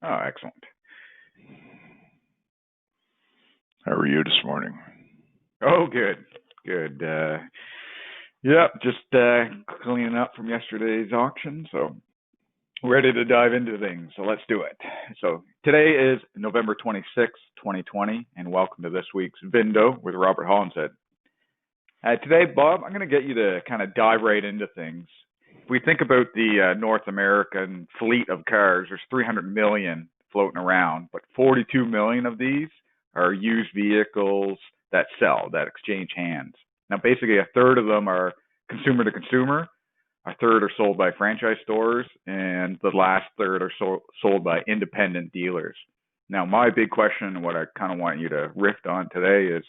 Oh, excellent. How are you this morning? Oh, good. Good. Just cleaning up from yesterday's auction, so ready to dive into things. So let's do it. So today is November 26th, 2020, and welcome to this week's VIN-dow with Robert Hollinshead. Today, Bob, I'm going to get you to kind of dive right into things. If we think about the North American fleet of cars, there's 300 million floating around, but 42 million of these are used vehicles that sell, that exchange hands. Now, basically, a third of them are consumer to consumer, a third are sold by franchise stores, and the last third are sold by independent dealers. Now, my big question, and what I kind of want you to riff on today, is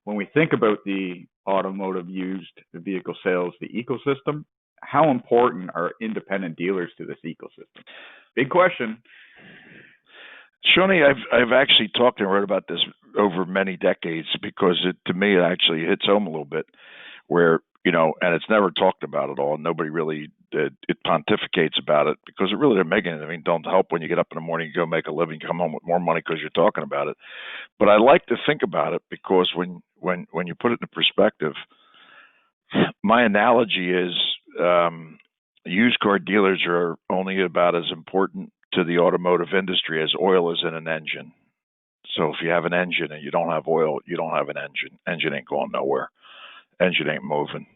when we think about the automotive used vehicle sales, the ecosystem, how important are independent dealers to this ecosystem? Big question. Shawnee, I've actually talked and wrote about this over many decades because to me it actually hits home a little bit where, and it's never talked about at all. Nobody really it pontificates about it because it really doesn't make anything. I mean, don't help when you get up in the morning, you go make a living, come home with more money because you're talking about it. But I like to think about it because when you put it in perspective, my analogy is used car dealers are only about as important to the automotive industry as oil is in an engine. So if you have an engine and you don't have oil, you don't have an engine. Engine ain't going nowhere. Engine ain't moving.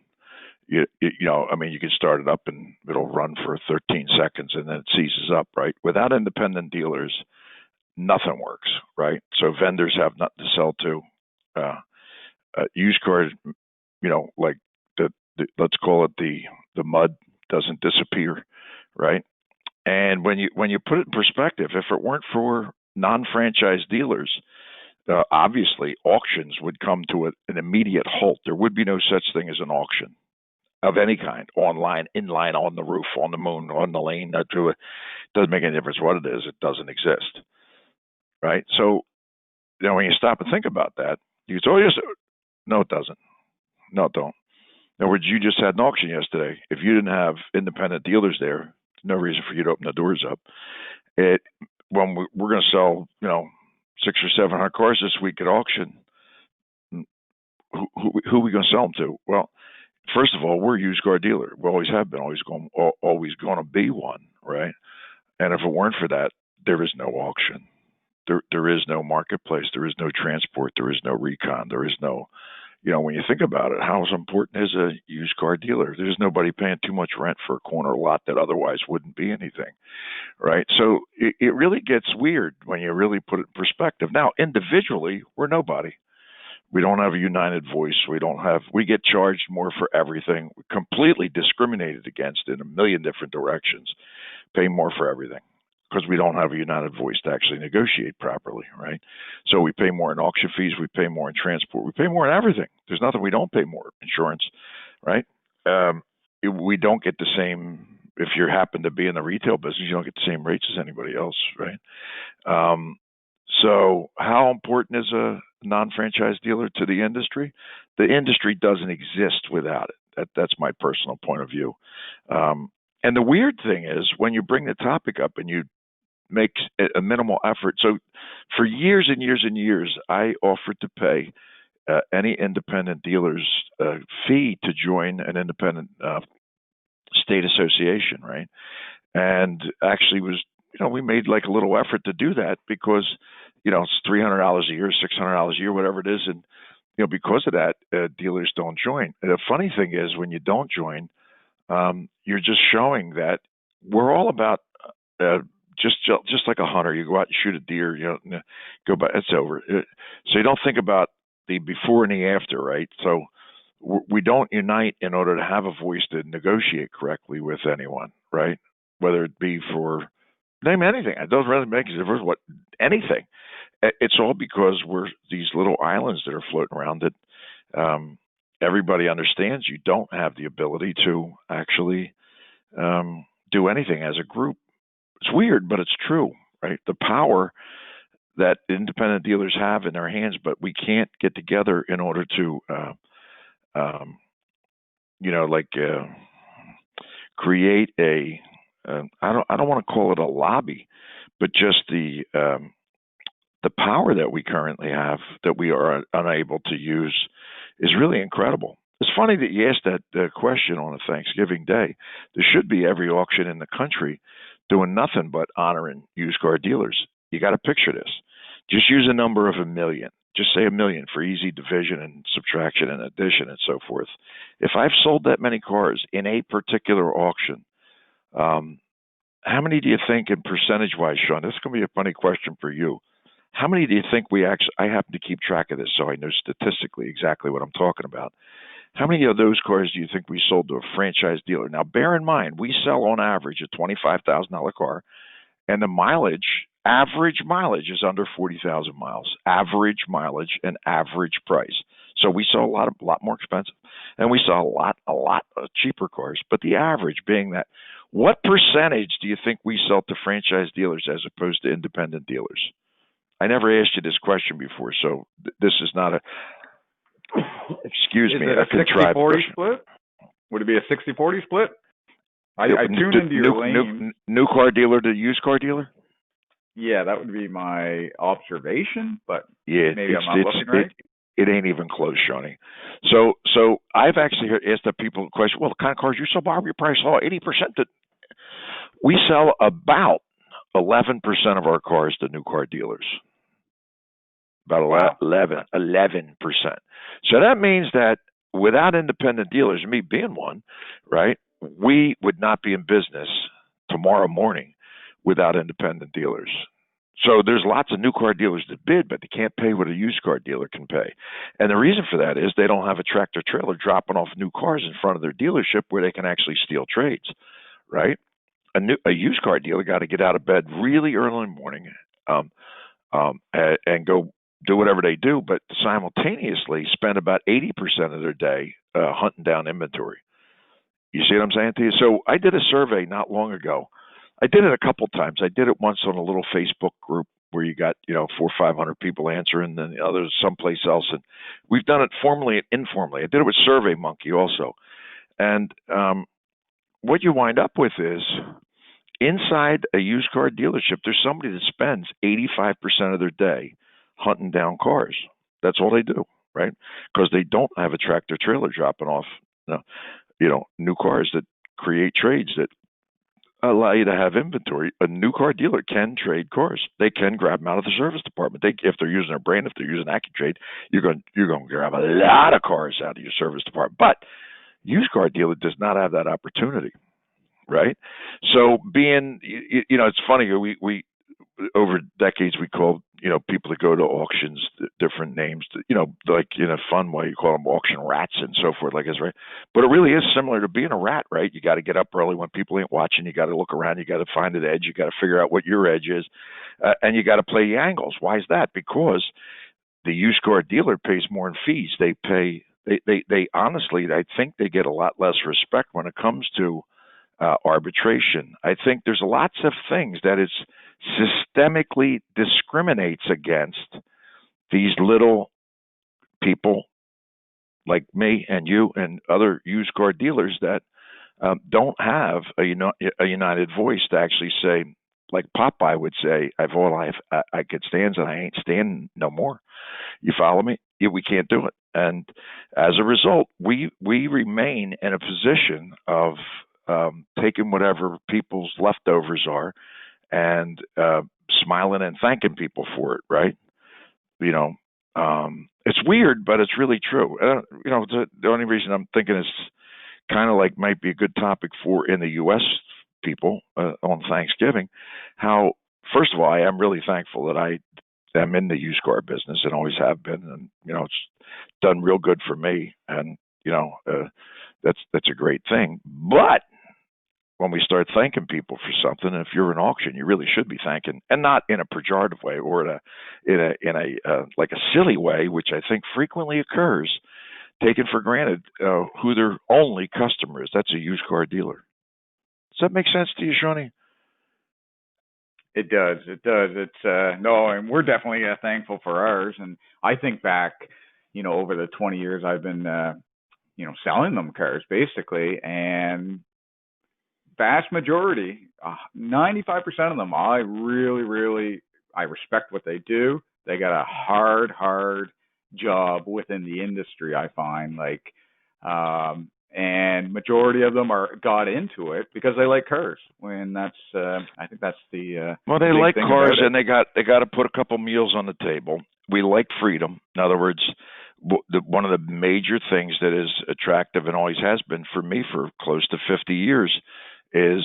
You can start it up and it'll run for 13 seconds and then it seizes up, right? Without independent dealers, nothing works, right? So vendors have nothing to sell to. Used cars, like let's call it the mud doesn't disappear, right? And when you put it in perspective, if it weren't for non-franchise dealers, obviously auctions would come to an immediate halt. There would be no such thing as an auction of any kind, online, inline, on the roof, on the moon, on the lane. It doesn't make any difference what it is. It doesn't exist, right? So, when you stop and think about that, you say, oh, yes, no, it doesn't. No, it don't. In other words, you just had an auction yesterday. If you didn't have independent dealers there, no reason for you to open the doors up. When we're going to sell, 600 or 700 cars this week at auction, who are we going to sell them to? Well, first of all, we're a used car dealer. We always have been, always going to be one, right? And if it weren't for that, there is no auction. There is no marketplace. There is no transport. There is no recon. There is no, when you think about it, how important is a used car dealer? There's nobody paying too much rent for a corner lot that otherwise wouldn't be anything, right? So it really gets weird when you really put it in perspective. Now, individually, we're nobody. We don't have a united voice. We get charged more for everything. We're completely discriminated against in a million different directions, pay more for everything because we don't have a united voice to actually negotiate properly, right? So we pay more in auction fees. We pay more in transport. We pay more in everything. There's nothing we don't pay more. Insurance, right? We don't get the same, if you happen to be in the retail business, you don't get the same rates as anybody else, right? So how important is a non-franchise dealer to the industry? The industry doesn't exist without it. That's my personal point of view. And the weird thing is when you bring the topic up and you make a minimal effort. So for years and years and years, I offered to pay any independent dealer's fee to join an independent state association, right? And actually we made like a little effort to do that because, it's $300 a year, $600 a year, whatever it is. And, because of that, dealers don't join. And the funny thing is when you don't join, you're just showing that we're all about just like a hunter. You go out and shoot a deer, go by, it's over. So you don't think about the before and the after, right? So we don't unite in order to have a voice to negotiate correctly with anyone, right? Whether it be for name anything. It doesn't really make a difference what anything. It's all because we're these little islands that are floating around that everybody understands you don't have the ability to actually do anything as a group. It's weird, but it's true, right? The power that independent dealers have in their hands, but we can't get together in order to, create a I don't want to call it a lobby, but just the power that we currently have that we are unable to use is really incredible. It's funny that you asked that question on a Thanksgiving day. There should be every auction in the country doing nothing but honoring used car dealers. You got to picture this. Just use a number of a million. Just say a million for easy division and subtraction and addition and so forth. If I've sold that many cars in a particular auction, um, how many do you think, in percentage wise, Sean? This is going to be a funny question for you. How many do you think we actually? I happen to keep track of this, so I know statistically exactly what I'm talking about. How many of those cars do you think we sold to a franchise dealer? Now, bear in mind, we sell on average a $25,000 car, and the average mileage is under 40,000 miles. Average mileage and average price. So we sell a lot more expensive, and we sell a lot of cheaper cars. But the average being that, what percentage do you think we sell to franchise dealers as opposed to independent dealers? I never asked you this question before, so this is not a excuse Is me it a a contrived 60-40 question. split? Would it be a 60-40 split? I tune into your lane. New car dealer to used car dealer? Yeah, that would be my observation, but Yeah, maybe I'm not looking right. it ain't even close, Shawnee. So I've actually asked the people the question. Well, the kind of cars you sell, Bob, your price, 80%. That we sell about 11% of our cars to new car dealers. About Wow. 11%. So that means that without independent dealers, me being one, right, we would not be in business tomorrow morning without independent dealers. So there's lots of new car dealers that bid, but they can't pay what a used car dealer can pay. And the reason for that is they don't have a tractor trailer dropping off new cars in front of their dealership where they can actually steal trades, right? A used car dealer got to get out of bed really early in the morning, and go do whatever they do, but simultaneously spend about 80% of their day hunting down inventory. You see what I'm saying to you? So I did a survey not long ago. I did it a couple times. I did it once on a little Facebook group where you got 400 or 500 people answering, and the others someplace else. And we've done it formally and informally. I did it with SurveyMonkey also. And what you wind up with is inside a used car dealership, there's somebody that spends 85% of their day hunting down cars. That's all they do, right? Because they don't have a tractor trailer dropping off, new cars that create trades that allow you to have inventory. A new car dealer can trade cars. They can grab them out of the service department. If they're using their brain, if they're using Accu-Trade, you're going to grab a lot of cars out of your service department. But used car dealer does not have that opportunity, right? So it's funny. We over decades we called people that go to auctions different names, like in a fun way you call them auction rats and so forth, like this, right? But it really is similar to being a rat, right? You got to get up early when people ain't watching. You got to look around. You got to find an edge. You got to figure out what your edge is, and you got to play the angles. Why is that? Because the used car dealer pays more in fees. They pay. They honestly, I think they get a lot less respect when it comes to arbitration. I think there's lots of things that it systemically discriminates against these little people like me and you and other used car dealers that don't have a united voice to actually say, like Popeye would say, I could stand and I ain't standing no more. You follow me? Yeah, we can't do it. And as a result, we remain in a position of taking whatever people's leftovers are and smiling and thanking people for it, right? It's weird, but it's really true. The only reason I'm thinking is kind of like might be a good topic for in the U.S. people on Thanksgiving. How, first of all, I am really thankful that I am in the used car business and always have been, and it's done real good for me, and that's a great thing. But when we start thanking people for something, if you're in auction, you really should be thanking, and not in a pejorative way or in a like a silly way, which I think frequently occurs, taking for granted who their only customer is. That's a used car dealer. Does that make sense to you, Shawnee? It does. It does. It's no, and we're definitely thankful for ours. And I think back, over the 20 years I've been, selling them cars basically, and vast majority, 95% of them, I really, I respect what they do. They got a hard job within the industry, I find. Like, and majority of them got into it because they like cars. When that's, I think that's well, they big like thing cars, about it. and they got to put a couple meals on the table. We like freedom. In other words, one of the major things that is attractive and always has been for me for close to 50 years is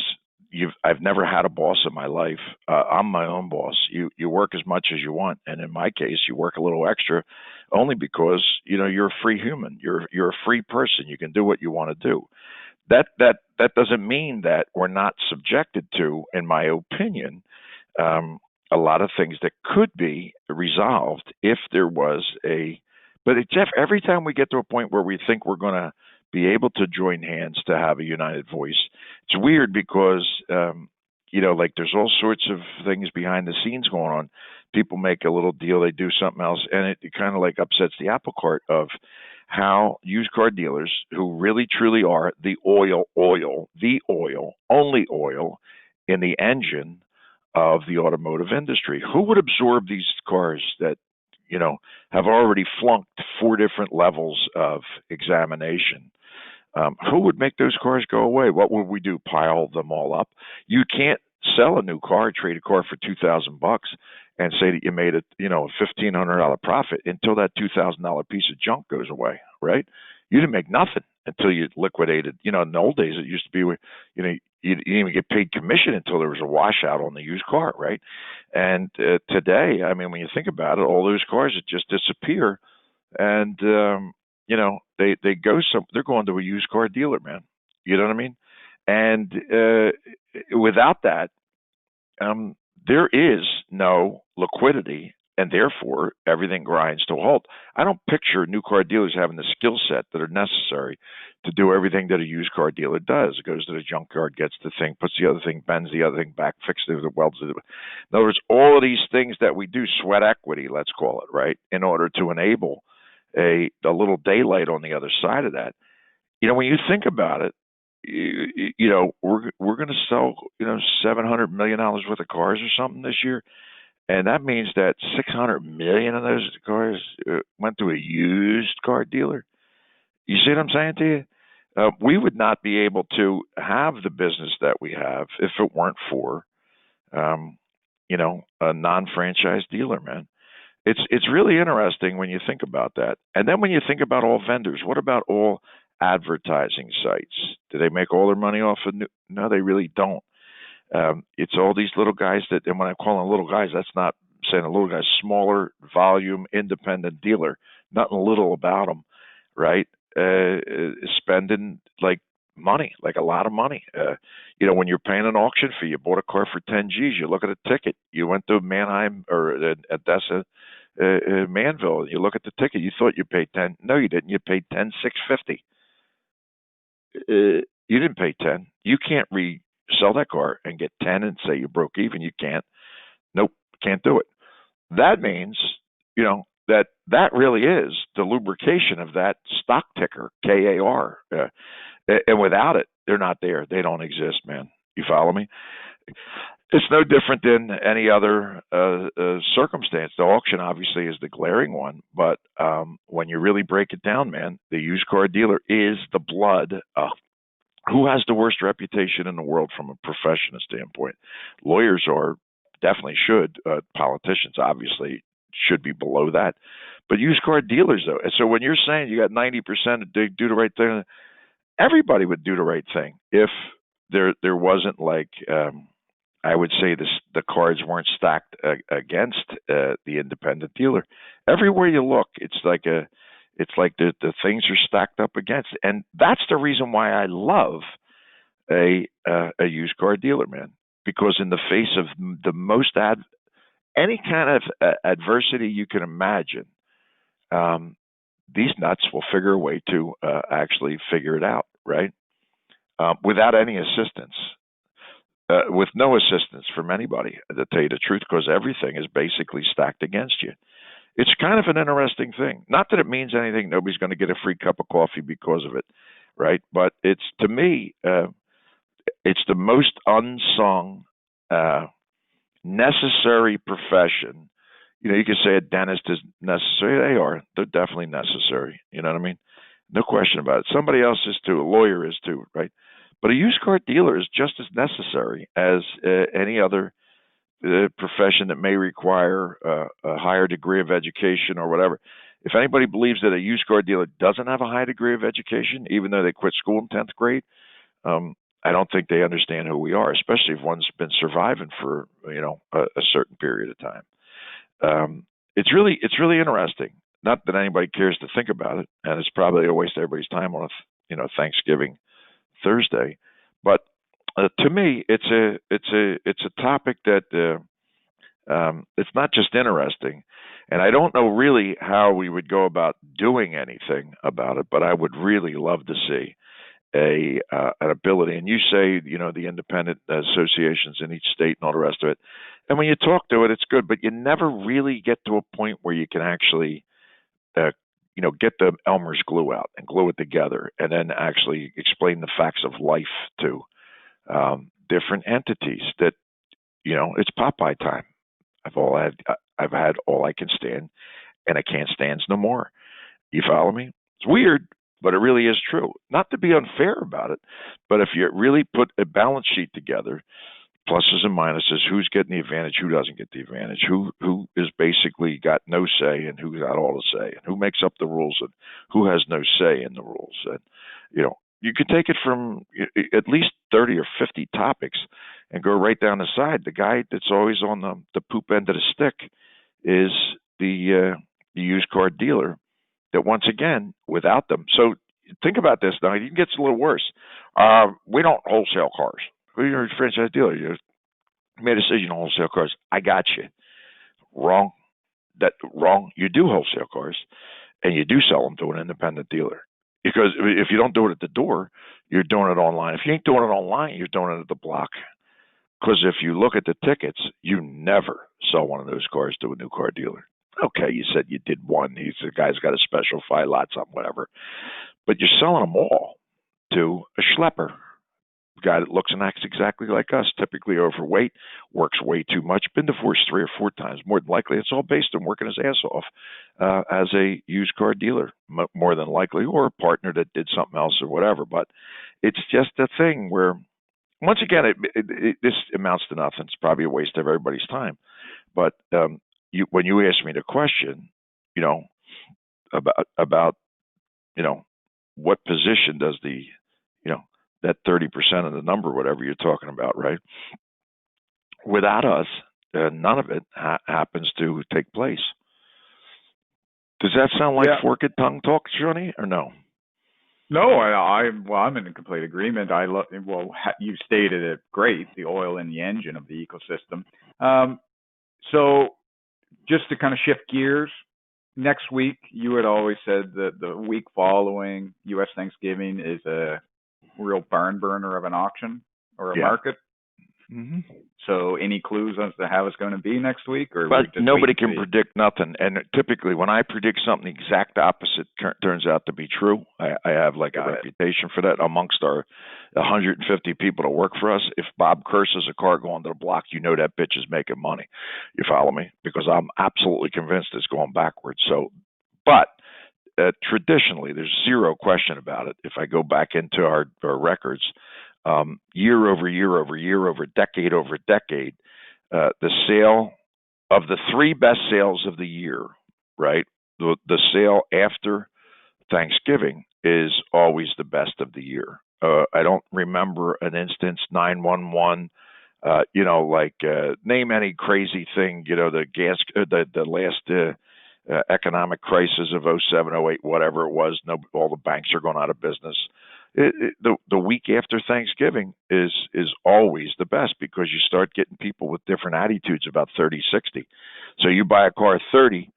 I've never had a boss in my life. I'm my own boss. You work as much as you want, and in my case, you work a little extra, only because you're a free human. You're a free person. You can do what you want to do. That doesn't mean that we're not subjected to, in my opinion, a lot of things that could be resolved if there was a. But Jeff, every time we get to a point where we think we're going to be able to join hands to have a united voice, it's weird because like there's all sorts of things behind the scenes going on. People make a little deal, they do something else, and it kind of like upsets the apple cart of how used car dealers, who really truly are the only oil in the engine of the automotive industry. Who would absorb these cars that have already flunked 4 different levels of examination? Who would make those cars go away? What would we do? Pile them all up? You can't sell a new car, trade a car for $2,000, and say that you made a $1,500 profit until that $2,000 piece of junk goes away, right? You didn't make nothing until you liquidated. In the old days, it used to be, you didn't even get paid commission until there was a washout on the used car, right? And today, I mean, when you think about it, all those cars that just disappear, and they go they're going to a used car dealer, man. You know what I mean? And without that, there is no liquidity, and therefore everything grinds to a halt. I don't picture new car dealers having the skill set that are necessary to do everything that a used car dealer does. It goes to the junkyard, gets the thing, puts the other thing, bends the other thing back, fixes it, welds it. In other words, all of these things that we do, sweat equity, let's call it, right, in order to enable a little daylight on the other side of that. When you think about it, we're going to sell $700 million worth of cars or something this year, and that means that 600 million of those cars went to a used car dealer. You see what I'm saying to you? We would not be able to have the business that we have if it weren't for a non-franchise dealer, man. It's really interesting when you think about that. And then when you think about all vendors, what about all advertising sites? Do they make all their money off of No, they really don't. It's all these little guys and when I call them little guys, that's not saying a little guy, smaller volume, independent dealer, nothing little about them, right? Spending like money, like a lot of money. When you're paying an auction fee, you bought a car for 10 G's, you look at a ticket, you went to Mannheim or Odessa, Manville, you look at the ticket, you thought you paid 10. No, you didn't. You paid 10,650. You didn't pay 10. You can't resell that car and get 10 and say you broke even. You can't. Nope, can't do it. That means, that really is the lubrication of that stock ticker, KAR. And without it, they're not there. They don't exist, man. You follow me? It's no different than any other circumstance. The auction obviously is the glaring one, but when you really break it down, man, the used car dealer is the blood. Who has the worst reputation in the world from a professional standpoint? Lawyers definitely should. Politicians obviously should be below that. But used car dealers, though. And so when you're saying you got 90% to do the right thing, everybody would do the right thing if there wasn't like I would say the cards weren't stacked against the independent dealer. Everywhere you look, it's like the things are stacked up against, and that's the reason why I love a used car dealer, man. Because in the face of the most any kind of adversity you can imagine, these nuts will figure a way to actually figure it out, right? Without any assistance. With no assistance from anybody, to tell you the truth, because everything is basically stacked against you. It's kind of an interesting thing. Not that it means anything. Nobody's going to get a free cup of coffee because of it, right? But it's, to me, It's the most unsung, necessary profession. You know, you can say a dentist is necessary. They are. They're definitely necessary. You know what I mean? No question about it. Somebody else is too. A lawyer is too, right? But a used car dealer is just as necessary as any other profession that may require a higher degree of education or whatever. If anybody believes that a used car dealer doesn't have a high degree of education, even though they quit school in 10th grade, I don't think they understand who we are, especially if one's been surviving for a certain period of time. It's really interesting. Not that anybody cares to think about it, and it's probably a waste of everybody's time on Thanksgiving Thursday. But to me, it's a topic that it's not just interesting, and I don't know really how we would go about doing anything about it. But I would really love to see an ability. And you say, the independent associations in each state and all the rest of it. And when you talk to it, it's good, but you never really get to a point where you can actually, get the Elmer's glue out and glue it together, and then actually explain the facts of life to different entities. That it's Popeye time. I've had all I can stand, and I can't stand no more. You follow me? It's weird, but it really is true. Not to be unfair about it, but if you really put a balance sheet together, pluses and minuses, who's getting the advantage, who doesn't get the advantage, who is basically got no say and who got all the say, and who makes up the rules and who has no say in the rules. And you can take it from at least 30 or 50 topics and go right down the side. The guy that's always on the poop end of the stick is the used car dealer. That once again, without them. So think about this now. It gets a little worse. We don't wholesale cars. We're a franchise dealer. You made a decision on wholesale cars. I got you. Wrong. Wrong. You do wholesale cars, and you do sell them to an independent dealer. Because if you don't do it at the door, you're doing it online. If you ain't doing it online, you're doing it at the block. Because if you look at the tickets, you never sell one of those cars to a new car dealer. Okay, you said you did one. The guy's got a special 5 lot, something, whatever. But you're selling them all to a schlepper, a guy that looks and acts exactly like us, typically overweight, works way too much, been divorced 3 or 4 times. More than likely, it's all based on working his ass off as a used car dealer, more than likely, or a partner that did something else or whatever. But it's just a thing where, once again, this amounts to nothing. It's probably a waste of everybody's time. But when you ask me the question, about what position does that 30% of the number, whatever you're talking about, right? Without us, none of it happens to take place. Does that sound like forked tongue talk, Johnny, or no? No, I'm in complete agreement. You stated it great, the oil in the engine of the ecosystem. So just to kind of shift gears, next week, you had always said that the week following U.S. Thanksgiving is a real barn burner of an auction or a market. Mm-hmm. So any clues as to how it's going to be next week? But nobody can predict nothing. And typically when I predict something, the exact opposite turns out to be true. I have like a reputation for that amongst our 150 people that work for us. If Bob curses a car going to the block, that bitch is making money. You follow me? Because I'm absolutely convinced it's going backwards. So, but traditionally, there's zero question about it. If I go back into our records, year over year over year over decade, the sale of the 3 best sales of the year, right? The sale after Thanksgiving is always the best of the year. I don't remember an instance, 911, name any crazy thing, the last economic crisis of 07, 08, whatever it was, all the banks are going out of business. The week after Thanksgiving is always the best because you start getting people with different attitudes about 30, 60. So you buy a car 30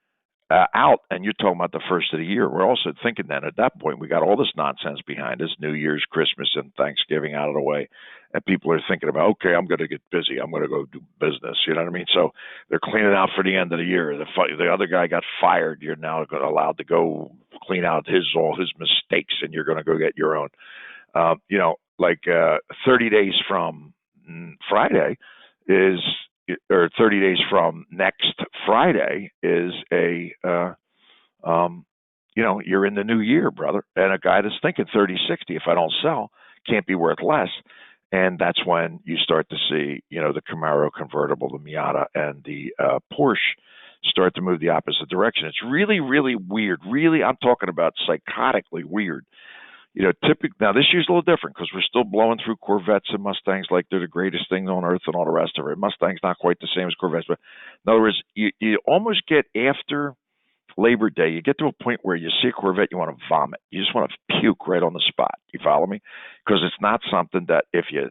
out, and you're talking about the first of the year. We're also thinking that at that point we got all this nonsense behind us, New Year's, Christmas, and Thanksgiving out of the way, and people are thinking about, okay, I'm going to get busy. I'm going to go do business. You know what I mean? So they're cleaning out for the end of the year. The other guy got fired. You're now allowed to go clean out all his mistakes, and you're going to go get your own. 30 days from Friday is, or 30 days from next Friday is you're in the new year, brother. And a guy that's thinking 30, 60, if I don't sell, can't be worth less. And that's when you start to see, the Camaro convertible, the Miata, and the Porsche start to move the opposite direction. It's really, really weird. Really, I'm talking about psychotically weird. Now this year's a little different because we're still blowing through Corvettes and Mustangs like they're the greatest thing on earth and all the rest of it. Mustang's not quite the same as Corvettes, but in other words, you almost get after Labor Day, you get to a point where you see a Corvette, you want to vomit. You just want to puke right on the spot. You follow me? Because it's not something that if you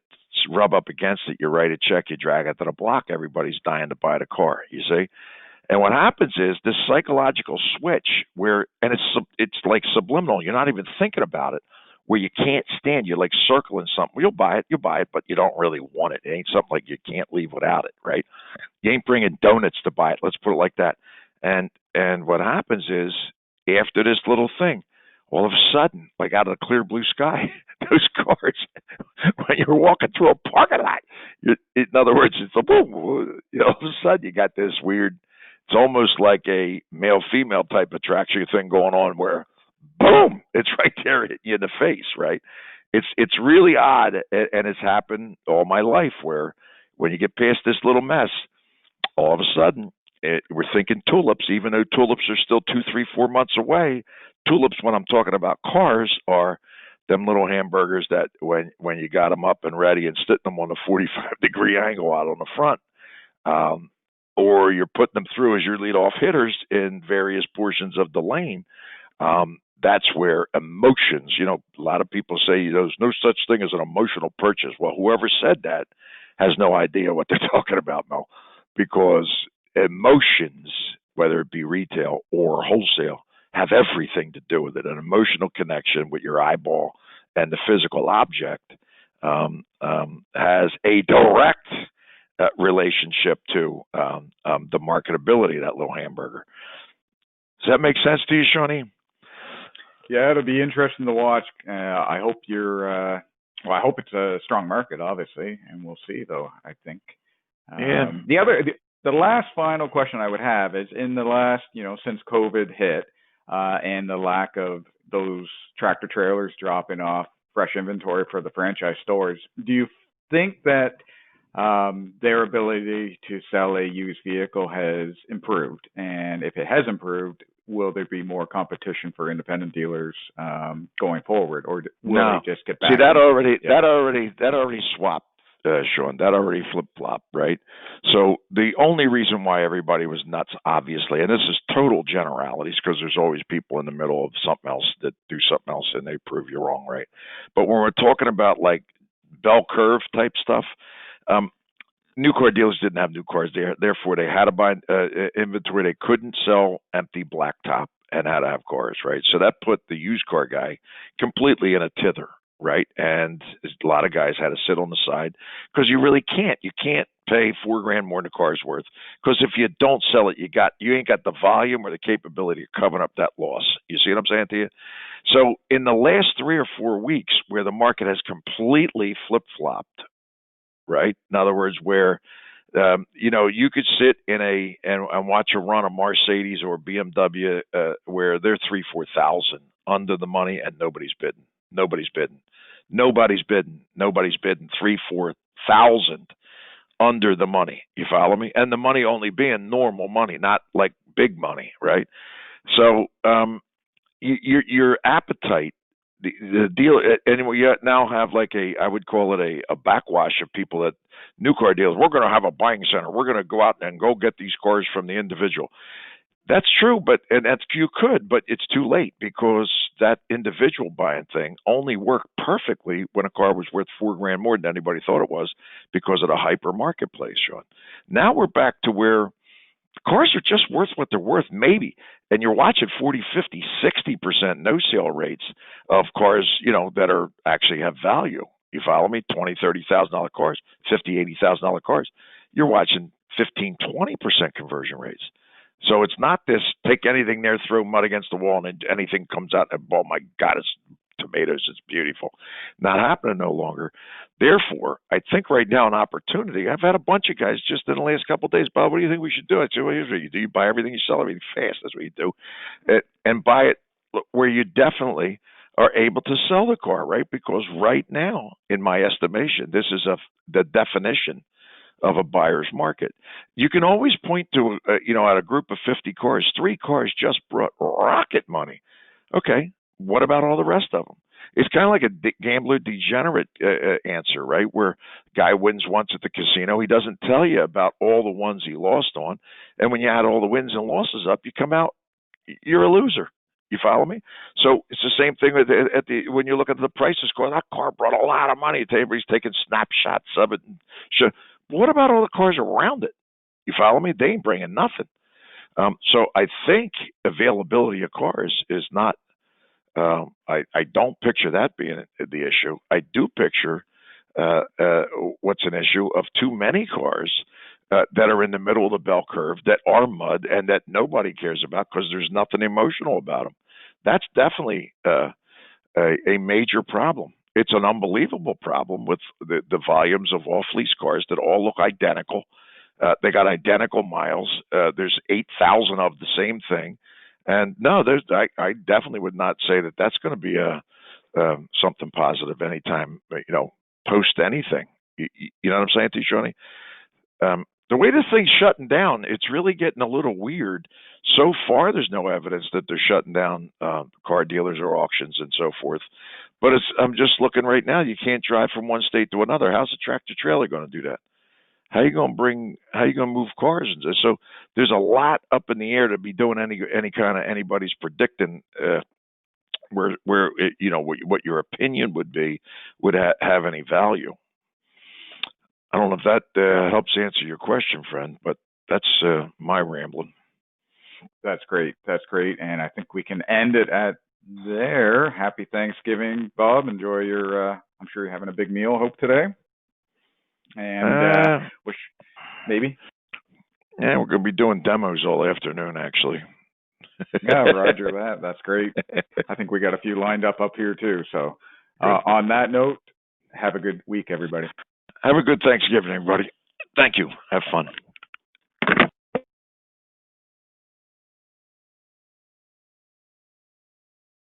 rub up against it, you write a check, you drag it to the block, everybody's dying to buy the car, you see? And what happens is this psychological switch and it's like subliminal. You're not even thinking about it, where you can't stand. You're like circling something. You'll buy it, but you don't really want it. It ain't something like you can't leave without it, right? You ain't bringing donuts to buy it. Let's put it like that. And what happens is after this little thing, all of a sudden, like out of the clear blue sky, those cars, when you're walking through a parking lot, in other words, it's a boom. All of a sudden you got this weird. It's almost like a male-female type attraction thing going on where, boom, it's right there hitting you in the face, right? It's really odd, and it's happened all my life where when you get past this little mess, all of a sudden, we're thinking tulips, even though tulips are still 2, 3, 4 months away. Tulips, when I'm talking about cars, are them little hamburgers that when you got them up and ready and sitting them on a 45-degree angle out on the front, or you're putting them through as your leadoff hitters in various portions of the lane, that's where emotions, a lot of people say there's no such thing as an emotional purchase. Well, whoever said that has no idea what they're talking about, Mel, because emotions, whether it be retail or wholesale, have everything to do with it. An emotional connection with your eyeball and the physical object has a direct relationship to the marketability of that little hamburger. Does that make sense to you, Shawnee? Yeah, it'll be interesting to watch. I hope I hope it's a strong market, obviously, and we'll see, though, I think. Yeah. The last final question I would have is in the last, since COVID hit, and the lack of those tractor trailers dropping off fresh inventory for the franchise stores, do you think that their ability to sell a used vehicle has improved? And if it has improved, will there be more competition for independent dealers going forward, or will they just get back? See, that already swapped, Sean. That already flip-flopped, right? So the only reason why everybody was nuts, obviously, and this is total generalities because there's always people in the middle of something else that do something else and they prove you wrong, right? But when we're talking about like bell curve type stuff, new car dealers didn't have new cars there. Therefore, they had to buy inventory. They couldn't sell empty blacktop and had to have cars, right? So that put the used car guy completely in a tither, right? And a lot of guys had to sit on the side because you really can't. You can't pay $4,000 more than the car's worth because if you don't sell it, you ain't got the volume or the capability of covering up that loss. You see what I'm saying to you? So in the last 3 or 4 weeks, where the market has completely flip-flopped, right? In other words, where you could sit in and watch a run a Mercedes or BMW where they're 3,000-4,000 under the money and nobody's bidding. 3,000-4,000 under the money. You follow me? And the money only being normal money, not like big money, right? So your appetite. The deal, anyway, you now have like I would call it a backwash of people that new car dealers. We're going to have a buying center. We're going to go out and go get these cars from the individual. That's true, but you could, but it's too late because that individual buying thing only worked perfectly when a car was worth $4,000 more than anybody thought it was because of the hyper marketplace, Sean. Now we're back to where cars are just worth what they're worth, maybe. And you're watching 40, 50, 60% no sale rates of cars, that are actually have value. You follow me? $20,000, $30,000 cars, $50,000, $80,000 cars. You're watching 15, 20% conversion rates. So it's not this take anything there, throw mud against the wall, and anything comes out. And, oh my God, it's tomatoes. It's beautiful. Not happening no longer. Therefore, I think right now an opportunity. I've had a bunch of guys just in the last couple of days, Bob, what do you think we should do? I said, well, here's what you do. You buy everything, you sell everything fast. That's what you do. And buy it where you definitely are able to sell the car, right? Because right now, in my estimation, this is the definition of a buyer's market. You can always point to, at a group of 50 cars, 3 cars just brought rocket money. Okay, what about all the rest of them? It's kind of like a gambler degenerate answer, right? Where guy wins once at the casino, he doesn't tell you about all the ones he lost on, and when you add all the wins and losses up, you come out, you're a loser. You follow me? So it's the same thing when you look at the prices. That car brought a lot of money. Everybody's taking snapshots of it. What about all the cars around it? You follow me? They ain't bringing nothing. So I think availability of cars is not. I don't picture that being the issue. I do picture what's an issue of too many cars that are in the middle of the bell curve, that are mud, and that nobody cares about because there's nothing emotional about them. That's definitely a major problem. It's an unbelievable problem with the volumes of off-lease cars that all look identical. They got identical miles. There's 8,000 of the same thing. And no, I definitely would not say that that's going to be something positive anytime, post anything. You know what I'm saying to you, Shawnee? The way this thing's shutting down, it's really getting a little weird. So far, there's no evidence that they're shutting down car dealers or auctions and so forth. But I'm just looking right now. You can't drive from one state to another. How's a tractor trailer going to do that? How you going to move cars? So there's a lot up in the air to be doing any kind of anybody's predicting where what your opinion would be would have any value. I don't know if that helps answer your question, friend, but that's my rambling. That's great. That's great. And I think we can end it at there. Happy Thanksgiving, Bob. Enjoy your, I'm sure you're having a big meal, hope, today. And maybe. Yeah, we're going to be doing demos all afternoon, actually. Yeah, roger that. That's great. I think we got a few lined up here, too. So on that note, have a good week, everybody. Have a good Thanksgiving, everybody. Thank you. Have fun.